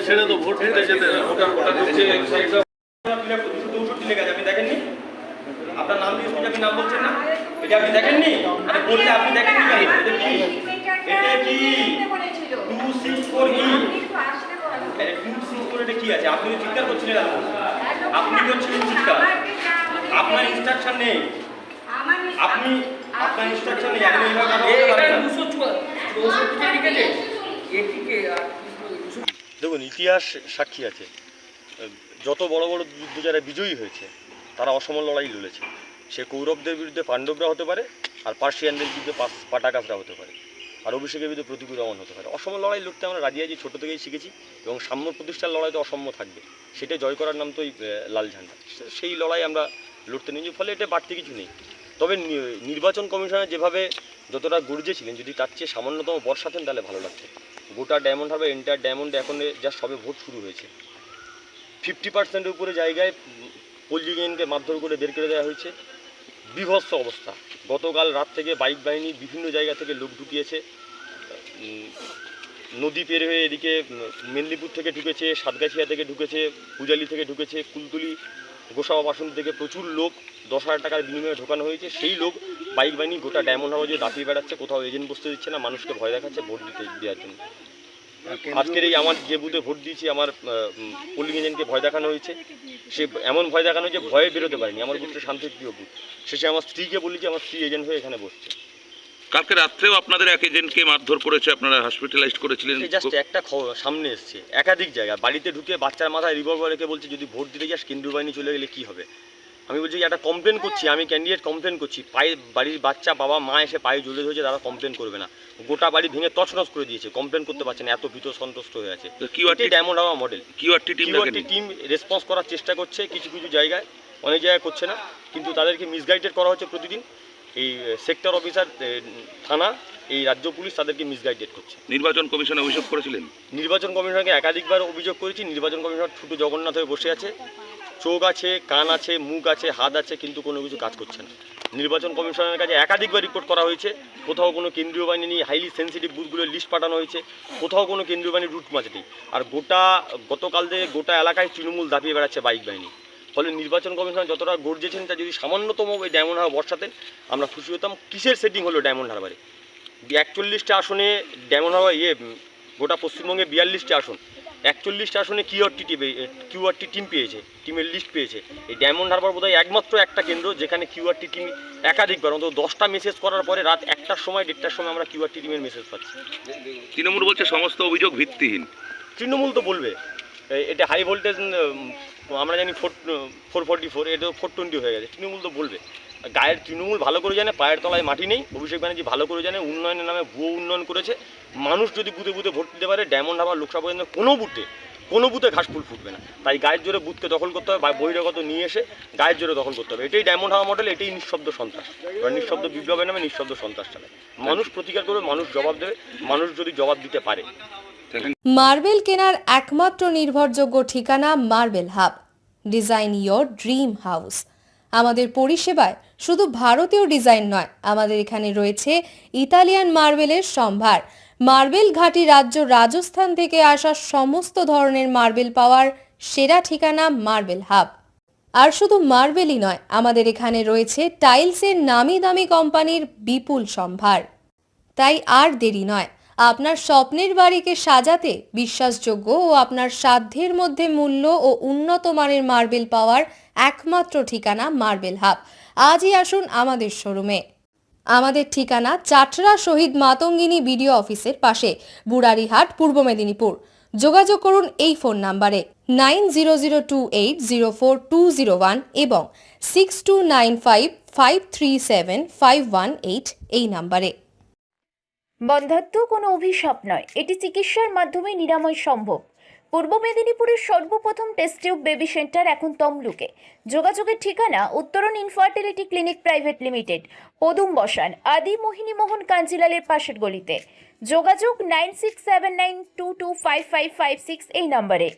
ছেড়ে তো ভোট দিতে যেতে আপনি দেখেননি? আপনার নাম দিয়ে আপনি নাম বলছেন না? এটা আপনি দেখেননি? আরে বললে আপনি দেখেননি কেন? এটা কি 264E 264 এটা কি আছে? আপনি চিৎকার করছিলেন, আপনি করছিলেন চিৎকার, আপনার ইনস্ট্রাকশন নেই, আপনি আপনার ইনস্ট্রাকশন নেই, আপনি এইভাবে দেখুন, ইতিহাস সাক্ষী আছে, যত বড় বড় যুদ্ধ যারা বিজয়ী হয়েছে তারা অসম লড়াই লড়েছে। সে কৌরবদের বিরুদ্ধে পাণ্ডবরা হতে পারে, আর পার্সিয়ানদের বিরুদ্ধে পাটাকাসরা হতে পারে, আর অভিষেকের বিরুদ্ধে প্রতিকূল রমন হতে পারে। অসম লড়াই লড়তে আমরা রাজি আছি, ছোটো থেকেই শিখেছি, এবং সাম্য প্রতিষ্ঠার লড়াই তো অসম্য থাকবে, সেটা জয় করার নাম তো লাল ঝান্ডা। সেই লড়াই আমরা লড়তে নিয়েছি, ফলে এটা বাড়তি কিছু নেই। তবে নির্বাচন কমিশনার যেভাবে যতটা গর্জেছিলেন, যদি তার চেয়ে সামান্যতম বর্ষাতেন তাহলে ভালো লাগতো। গোটা ডায়মন্ড হারবার, এন্টায়ার ডায়মন্ডে এখন যা সবে ভোট শুরু হয়েছে, 50%-এর উপরে জায়গায় পোলিং এজেন্টকে মারধর করে বের করে দেওয়া হয়েছে। বিভৎস অবস্থা। গতকাল রাত থেকে বাইক বাহিনী বিভিন্ন জায়গা থেকে লোক ঢুকিয়েছে, নদী পের হয়ে এদিকে মেদিনীপুর থেকে ঢুকেছে, সাতগাছিয়া থেকে ঢুকেছে, পূজালি থেকে ঢুকেছে, কুলতুলি গোসাবা বাসন থেকে প্রচুর লোক 10,000 টাকার বিনিময়ে ঢোকানো হয়েছে। সেই লোক বাইক বাহিনী গোটা ডায়মন্ড হারবার যে দাপিয়ে বেড়াচ্ছে, কোথাও এজেন্ট বসতে দিচ্ছে না, মানুষকে ভয় দেখাচ্ছে ভোট দেওয়ার জন্য। আজকের এই আমার যে বুথে ভোট দিয়েছি, আমার পোলিং এজেন্টকে ভয় দেখানো হয়েছে। সে এমন ভয় দেখানো হয়েছে, ভয়ে বেরোতে পারেনি। আমার বুথটা শান্তিপ্রিয় বুথ। শেষে আমার স্ত্রীকে বলি যে আমার স্ত্রী এজেন্ট হয়ে এখানে বসছে। কালকে রাত্রেও আপনাদের এক এজেন্টকে মারধর করেছে, আপনারা হসপিটালাইজড করেছিলেন। জাস্ট একটা সামনে এসছে, একাধিক জায়গা বাড়িতে ঢুকে বাচ্চার মাথায় রিভলভার রেখে বলছে যদি ভোট দিতে যাস কেন্দ্রীয় বাহিনী চলে গেলে কী হবে। আমি বলছি একটা কমপ্লেন করছি, আমি ক্যান্ডিডেট কমপ্লেন করছি, পায়ে বাড়ির বাচ্চা বাবা মা এসে পায়ে জ্বলে ধরেছে, তারা কমপ্লেন করবে না। গোটা বাড়ি ভেঙে তছনছ করে দিয়েছে, কমপ্লেন করতে পারছে না, এত ভীত সন্তুষ্ট হয়ে আছে। Diamond Harbour model QRT team response করার চেষ্টা করছে, কিছু কিছু জায়গায়, অনেক জায়গায় করছে না, কিন্তু তাদেরকে মিসগাইডেড করা হচ্ছে প্রতিদিন। এই সেক্টর অফিসার, থানা, এই রাজ্য পুলিশ তাদেরকে মিসগাইডেড করছে। নির্বাচন কমিশনে অভিযোগ করেছিলেন? নির্বাচন কমিশনকে একাধিকবার অভিযোগ করেছি। নির্বাচন কমিশনার ছোটো জগন্নাথ হয়ে বসে আছে, চোখ আছে, কান আছে, মুখ আছে, হাত আছে, কিন্তু কোনো কিছু কাজ করছে না। নির্বাচন কমিশনের কাছে একাধিকবার রিপোর্ট করা হয়েছে, কোথাও কোনো কেন্দ্রীয় বাহিনী নেই, হাইলি সেন্সিটিভ বুথগুলোর লিস্ট পাঠানো হয়েছে, কোথাও কোনো কেন্দ্রীয় বাহিনীর রুট মাছ নেই। আর গতকাল থেকে গোটা এলাকায় তৃণমূল দাপিয়ে বেড়াচ্ছে বাইক বাহিনী। ফলে নির্বাচন কমিশনার যতটা গর্জেছেন, তা যদি সামান্যতম ওই ডায়মন্ড হারবার বর্ষাতেন আমরা খুশি হতাম। কিসের সেটিং হলো ডায়মন্ড হারবারে? 41টা আসনে ডায়মন্ড হারবার গোটা পশ্চিমবঙ্গে 42টা আসন, 41টা আসনে কিউআরটি টিম পেয়েছে, টিমের লিস্ট পেয়েছে। এই ডায়মন্ড হারবার বোধহয় একমাত্র একটা কেন্দ্র যেখানে কিউআরটি টিম একাধিকবার, অন্তত 10টা মেসেজ করার পরে রাত 1টার সময় 1:30টার সময় আমরা কিউআরটি টিমের মেসেজ পাচ্ছি। তৃণমূল বলছে সমস্ত অভিযোগ ভিত্তিহীন। তৃণমূল তো বলবে এটা হাই ভোল্টেজ, আমরা জানি 444, এটা 420 হয়ে গেছে, তৃণমূল তো বলবে। গায়ের তৃণমূল ভালো করে জানে, পায়ের তলায় মাটি নেই। অভিষেক ব্যানার্জি ভালো করে জানে, উন্নয়নের নামে ভুয়ো উন্নয়ন করেছে। মানুষ যদি বুথে বুথে ভোট দিতে পারে, ডায়মন্ড হারবার লোকসভা কেন্দ্রে কোনো বুথে ঘাসফুল ফুটবে না। তাই গায়ের জোরে বুথকে দখল করতে হবে, বা বহিরাগত নিয়ে এসে গায়ের জোরে দখল করতে হবে। এটাই ডায়মন্ড হারবার মডেল, এটাই নিঃশব্দ সন্ত্রাস। নিঃশব্দ বিপ্লবের নামে নিঃশব্দ সন্ত্রাস চালায়। মানুষ প্রতিকার করবে, মানুষ জবাব দেবে, মানুষ যদি জবাব দিতে পারে। মার্বেল কেনার একমাত্র নির্ভরযোগ্য ঠিকানা marble hub. Design your dream house. আমাদের পরিষেবায় শুধু ভারতীয় ডিজাইন নয়, আমাদের এখানে রয়েছে ইতালিয়ান মার্বেলের সম্ভার। মার্বেল ঘাঁটি রাজ্য রাজস্থান থেকে আসা সমস্ত ধরনের মার্বেল পাওয়ার সেরা ঠিকানা মার্বেল হাব। আর শুধু মার্বেলই নয়, আমাদের এখানে রয়েছে টাইলসের নামি দামি কোম্পানির বিপুল সম্ভার। তাই আর দেরি নয়, আপনার স্বপ্নের বাড়িকে সাজাতে বিশ্বাসযোগ্য ও আপনার সাধ্যের মধ্যে মূল্য ও উন্নত মানের মার্বেল পাওয়ার একমাত্র ঠিকানা মার্বেল হাব। আজই আসুন আমাদের শোরুমে। আমাদের ঠিকানা চাটরা শহীদ মাতঙ্গিনী বিডিও অফিসের পাশে, বুড়ারিহাট, পূর্ব মেদিনীপুর। যোগাযোগ করুন এই ফোন নাম্বারে 9002804201 এবং 6295537518 এই নাম্বারে। বন্ধ্যাত্ব কোনো অভিশাপ নয়, এটি চিকিৎসার মাধ্যমে নিরাময় সম্ভব। পূর্ব মেদিনীপুরের সর্বপ্রথম টেস্ট টিউব বেবি সেন্টার এখন তমলুকে। যোগাযোগের ঠিকানা উত্তরণ ইনফার্টিলিটি ক্লিনিক প্রাইভেট লিমিটেড, পদুম বসান, আদি মোহিনী মোহন কাঞ্জিলালের পাশের গলিতে। যোগাযোগ 9679225556 এই নম্বরে।